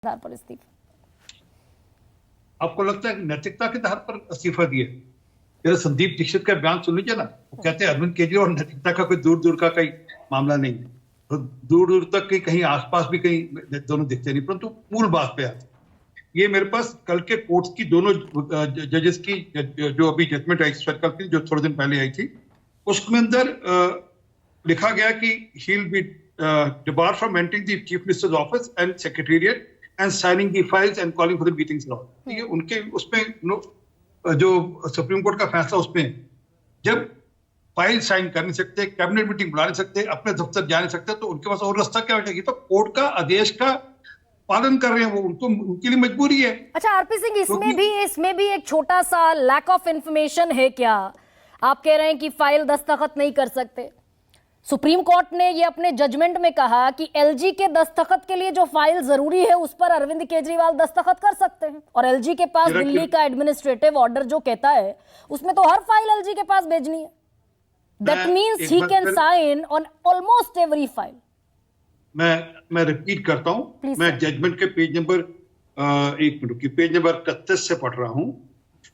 आधार पर इस्तीफा? आपको लगता है कि नैतिकता के आधार पर इस्तीफा दिए? जरा संदीप दीक्षित का बयान सुन लीजिए ना। वो कहते हैं अरविंद केजरीवाल और नैतिकता का कोई दूर दूर का कोई मामला नहीं है, तो दूर दूर तक के कहीं आसपास भी कहीं दोनों दिखते नहीं, परंतु मूल बात पे आते। ये मेरे पास कल के कोर्ट की दोनों जजेस की जो अभी जजमेंट आई कल की, जो थोड़े दिन पहले आई थी, उसमें अंदर लिखा गया कि he will be debarred from entering the chief minister's office and secretariat and signing the files and calling for the meetings and all. ठीक है, उनके उसमें जो सुप्रीम कोर्ट का फैसला, उसमें जब फाइल साइन कर नहीं सकते, कैबिनेट मीटिंग बुला नहीं सकते, अपने दफ्तर जा नहीं सकते, तो उनके पास और रास्ता क्या बचेगी? तो कोर्ट का आदेश का पालन कर रहे हैं वो, उनको उनके लिए मजबूरी है। अच्छा आरपी सिंह, इसमें भी एक छोटा सा लैक ऑफ इंफॉर्मेशन है क्या? आप कह रहे हैं कि फाइल दस्तखत नहीं कर सकते। सुप्रीम कोर्ट ने ये अपने जजमेंट में कहा कि एलजी के दस्तखत के लिए जो फाइल जरूरी है उस पर अरविंद केजरीवाल दस्तखत कर सकते हैं, और एलजी के पास दिल्ली का एडमिनिस्ट्रेटिव ऑर्डर जो कहता है उसमें तो हर फाइल एलजी के पास भेजनी है। That means he can sign on almost every file. मैं रिपीट करता हूं, मैं जजमेंट के पेज नंबर एक मिनट की पेज नंबर 31 से पढ़ रहा हूं।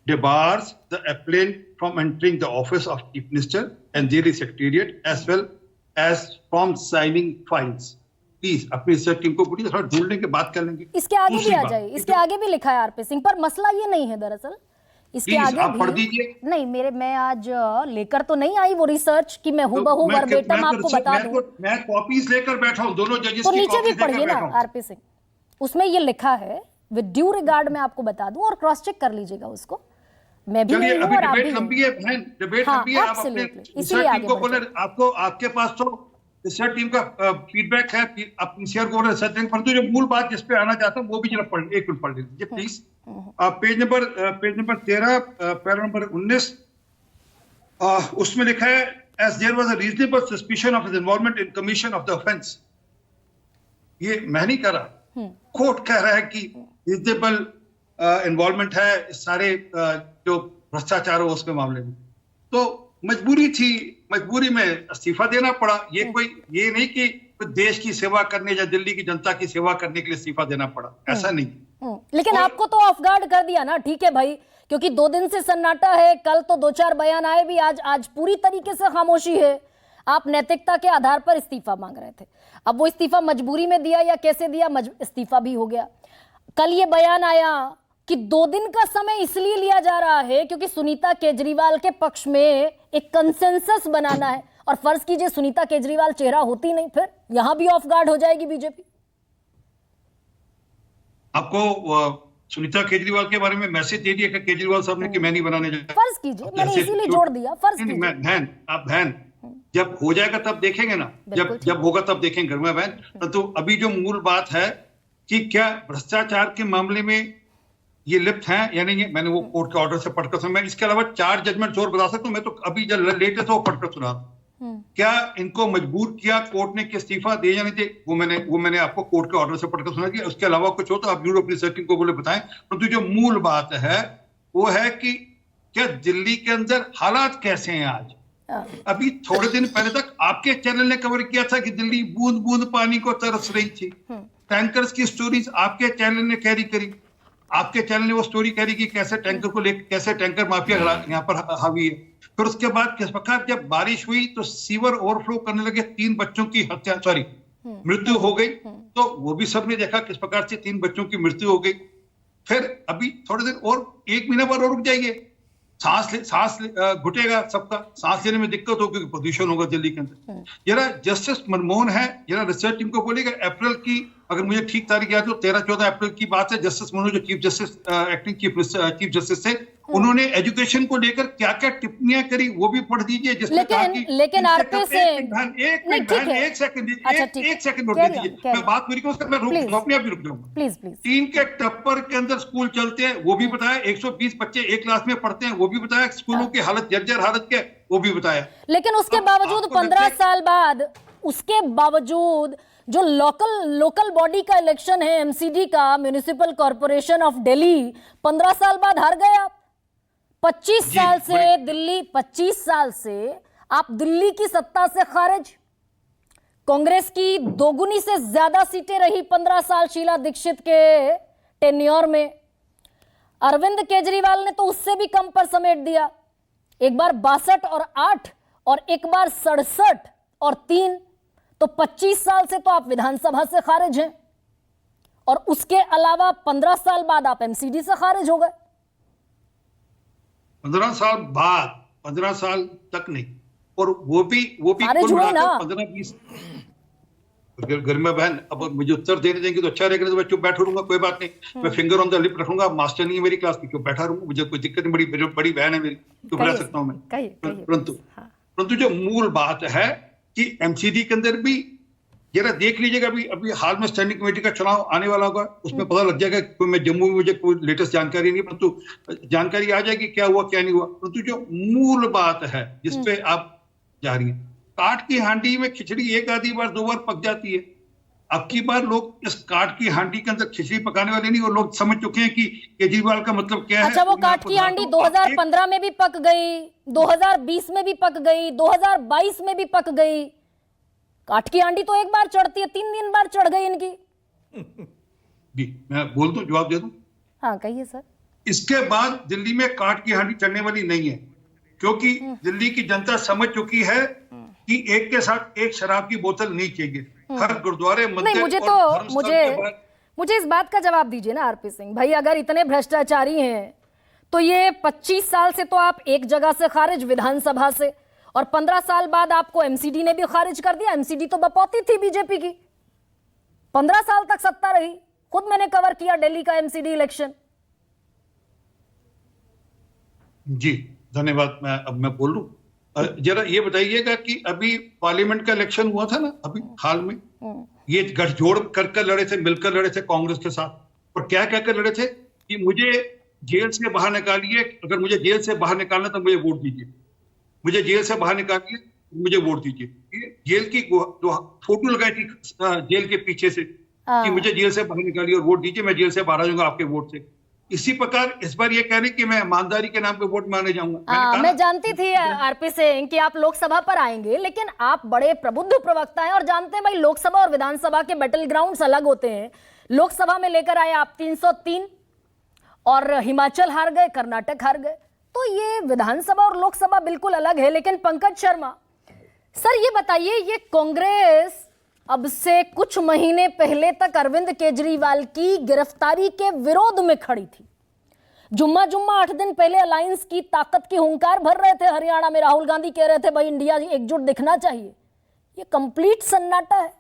Debars the applicant from entering the office of chief minister and daily secretariat as well as from signing files. Please अपनी रिसर्च टीम को पूरी थोड़ा ढूंढने के बात कर लेंगे। इसके आगे भी आ जाए, इसके आगे भी लिखा है आरपी सिंह, पर मसला ये नहीं है दरअसल। इसके आगे आप पढ़ दीजिए। नहीं, मैं आज लेकर तो नहीं आई वो रिसर्च कि मैं हूबहू वर्बेटम आपको बता दूं। मैं कॉपीज लेकर बैठा हूं, दोनों जजेस तो की नीचे भी कॉपीज लेकर पढ़िए ना बैठा हूं। आरपी सिंह, उसमें ये लिखा है, विद ड्यू रिगार्ड मैं आपको बता दूं, और क्रॉस चेक कर लीजिएगा उसको। मैं भी नहीं हूं और आप भी लंबी है बहन, डिबेट लंबी है। आप अपने रिसर्च टीम को बोले, आपको आपके पास तो रिसर्च टीम का फीडबैक है, आप पीसीआर को रिसर्च टीम, परंतु जो मूल बात जिस पे आना चाहता हूं वो भी जरा एक मिनट पढ़ लीजिए please. Page number 13 para number 19, उसमें लिखा है as there was a reasonable suspicion of his involvement in commission of the offence. ये मैं नहीं कह रहा, कोर्ट कह रहा है कि रीजनेबल इन्वॉल्वमेंट है सारे जो भ्रष्टाचार हो उसके मामले में, तो मजबूरी थी, मजबूरी में इस्तीफा देना पड़ा। ये ये नहीं कि देश की सेवा करने या दिल्ली की जनता की सेवा करने के लिए इस्तीफा देना पड़ा, ऐसा नहीं। लेकिन आपको तो ऑफ गार्ड कर दिया ना, ठीक है भाई, क्योंकि 2 दिन से सन्नाटा है, कल तो 2-4 बयान आए भी, आज पूरी तरीके से खामोशी है। आप नैतिकता के आधार पर इस्तीफा मांग रहे थे, अब वो इस्तीफा मजबूरी में दिया या कैसे दिया, इस्तीफा भी हो गया। कल ये बयान आया कि 2 दिन का समय इसलिए लिया जा रहा है क्योंकि सुनीता केजरीवाल के पक्ष में एक कंसेंसस बनाना है, और फर्ज कीजिए सुनीता केजरीवाल चेहरा होती नहीं, फिर यहां भी ऑफ गार्ड हो जाएगी बीजेपी। आपको सुनीता केजरीवाल के बारे में मैसेज दे दिया केजरीवाल साहब ने कि मैं नहीं बनाने जा रहा। फर्ज कीजिए, मैंने इसीलिए जोड़ दिया, फर्ज कीजिए। बहन जब हो जाएगा तब देखेंगे ना, जब होगा तब देखेंगे घर में बहन। तो अभी जो मूल बात है कि क्या भ्रष्टाचार के मामले में ये लिप्त हैं या नहीं है, मैंने वो कोर्ट के ऑर्डर से पढ़कर सुना। मैं इसके अलावा 4 जजमेंट और बता सकता हूँ, मैं तो अभी जो लेटेस्ट वो पढ़कर सुना। क्या इनको मजबूर किया कोर्ट ने कि इस्तीफा दे या नहीं दे, वो मैंने आपको कोर्ट के ऑर्डर से पढ़कर सुना दिया। उसके अलावा कुछ हो तो आप जरूर अपनी सर्टिंग को बोले बताएं, परंतु जो मूल बात है वो है कि क्या दिल्ली के अंदर हालात कैसे हैं आज। अभी थोड़े दिन पहले तक आपके चैनल ने कवर किया था कि दिल्ली बूंद बूंद पानी को तरस रही थी। टैंकर्स की स्टोरीज आपके चैनल ने कैरी करी, आपके चैनल ने वो स्टोरी करी कि कैसे टैंकर को लेकर, कैसे टैंकर माफिया यहाँ पर हावी है। फिर उसके बाद किस प्रकार जब बारिश हुई तो सीवर ओवरफ्लो करने लगे, 3 बच्चों की मृत्यु हो गई, तो वो भी सबने देखा किस प्रकार से 3 बच्चों की मृत्यु हो गई। फिर अभी थोड़े दिन और 1 महीना पर और रुक जाइए, सांस घुटेगा, सबका सांस लेने में दिक्कत होगी, प्रदूषण होगा दिल्ली के अंदर। जरा जस्टिस मनमोहन है, जरा रिसर्च टीम को बोलेगा अप्रैल की, अगर मुझे ठीक तारीख याद हो 13-14 अप्रैल की बात है, जस्टिस मनोज जो chief justice acting chief justice थे, उन्होंने एजुकेशन को लेकर क्या क्या टिप्पणियां करी वो भी पढ़ दीजिए। लेकिन आरपी से एक सेकंड रोक दीजिए, मैं बात पूरी करूं, मैं अपने आप भी रुक जाऊंगा प्लीज। 3 के टप्पर के अंदर स्कूल चलते हैं वो भी बताया, 120 बच्चे एक क्लास में पढ़ते हैं वो भी बताया, स्कूलों की हालत जर्जर हालत के वो भी बताया। लेकिन उसके बावजूद 15 साल बाद, उसके बावजूद जो लोकल बॉडी का इलेक्शन है, एमसीडी का, म्युनिसिपल कॉर्पोरेशन ऑफ दिल्ली, 15 साल बाद हार गए आप। 25 साल से दिल्ली, 25 साल से आप दिल्ली की सत्ता से खारिज। कांग्रेस की दोगुनी से ज्यादा सीटें रही 15 साल शीला दीक्षित के टेन्योर में। अरविंद केजरीवाल ने तो उससे भी कम पर समेट दिया, एक बार 62 और 8 और एक बार 67 और 3। तो 25 साल से तो आप विधानसभा से खारिज हैं और उसके अलावा 15 साल बाद आप एमसीडी से खारिज हो गए। 15 साल बाद, 15 साल तक नहीं, और वो भी खारिज हुए ना 15-20। गरिमा बहन, अब मुझे उत्तर देने देंगे तो अच्छा रहेगा, तो मैं चुप बैठा रहूंगा, कोई बात नहीं। मैं फिंगर ऑन द लिप रखूंगा, मास्टर नहीं है मेरी क्लास की, क्यों बैठा रहूंगा, मुझे कोई दिक्कत नहीं, बड़ी बहन है मेरी, चुप रह सकता हूं मैं। परंतु जो मूल बात है कि एमसीडी के अंदर भी जरा देख लीजिएगा, अभी हाल में स्टैंडिंग कमेटी का चुनाव आने वाला होगा, उसमें पता लग जाएगा। कोई मैं जम्मू में, मुझे कोई लेटेस्ट जानकारी नहीं, परंतु जानकारी आ जाएगी क्या हुआ क्या नहीं हुआ। परंतु जो मूल बात है जिसपे आप जा रही है, काट की हांडी में खिचड़ी एक आधी बार 2 बार पक जाती है। अब की बार लोग इस काट की हांडी के अंदर खिचड़ी पकाने वाले नहीं, और लोग समझ चुके हैं कि केजरीवाल का मतलब क्या है। अच्छा, वो काट की हांडी 2015 में भी पक गई, 2020 में भी पक गई, 2022 में भी पक गई। काट की हांडी तो एक बार चढ़ती है, 3 बार चढ़ गई इनकी। जी, मैं बोल दूं, जवाब दे दूं? हाँ कहिए सर। इसके बाद दिल्ली में काट की हांडी चढ़ने वाली नहीं है, क्योंकि दिल्ली की जनता समझ चुकी है कि एक के साथ एक शराब की बोतल नहीं चाहिए। हर गुरुद्वारे, मंदिर, नहीं, मुझे इस बात का जवाब दीजिए ना आरपी सिंह भाई, अगर इतने भ्रष्टाचारी हैं तो ये 25 साल से तो आप एक जगह से खारिज, विधानसभा से, और 15 साल बाद आपको एमसीडी ने भी खारिज कर दिया। एमसीडी तो बपौती थी बीजेपी की, 15 साल तक सत्ता रही, खुद मैंने कवर किया दिल्ली का एमसीडी इलेक्शन। जी धन्यवाद। मैं बोल लूं, जरा ये बताइएगा कि अभी पार्लियामेंट का इलेक्शन हुआ था ना अभी हाल में, ये गठजोड़ कर लड़े थे, मिलकर लड़े थे कांग्रेस के साथ, और क्या कहकर लड़े थे कि मुझे जेल से बाहर निकालिए, अगर मुझे जेल से बाहर निकालना तो मुझे वोट दीजिए, मुझे जेल से बाहर निकालिए, मुझे वोट दीजिए। जेल की जो फोटो लगाई थी जेल के पीछे से कि मुझे जेल से बाहर निकालिए और वोट दीजिए, मैं जेल से बाहर आ जाऊंगा आपके वोट से। इसी प्रकार इस बार ये कह रहे कि मैं ईमानदारी के नाम पे वोट मांगने जाऊंगा। मैं जानती थी आरपी सिंह कि आप लोकसभा पर आएंगे, लेकिन आप बड़े प्रबुद्ध प्रवक्ता हैं और जानते हैं भाई लोकसभा और विधानसभा के बैटल ग्राउंड्स अलग होते हैं। लोकसभा में लेकर आए आप 303 और हिमाचल हार गए, कर्नाटक हार गए, तो ये विधानसभा और लोकसभा बिल्कुल अलग है। लेकिन पंकज शर्मा सर, ये बताइए, ये कांग्रेस अब से कुछ महीने पहले तक अरविंद केजरीवाल की गिरफ्तारी के विरोध में खड़ी थी। जुम्मा 8 दिन पहले अलायंस की ताकत की हुंकार भर रहे थे हरियाणा में, राहुल गांधी कह रहे थे भाई इंडिया एकजुट दिखना चाहिए। ये कंप्लीट सन्नाटा है।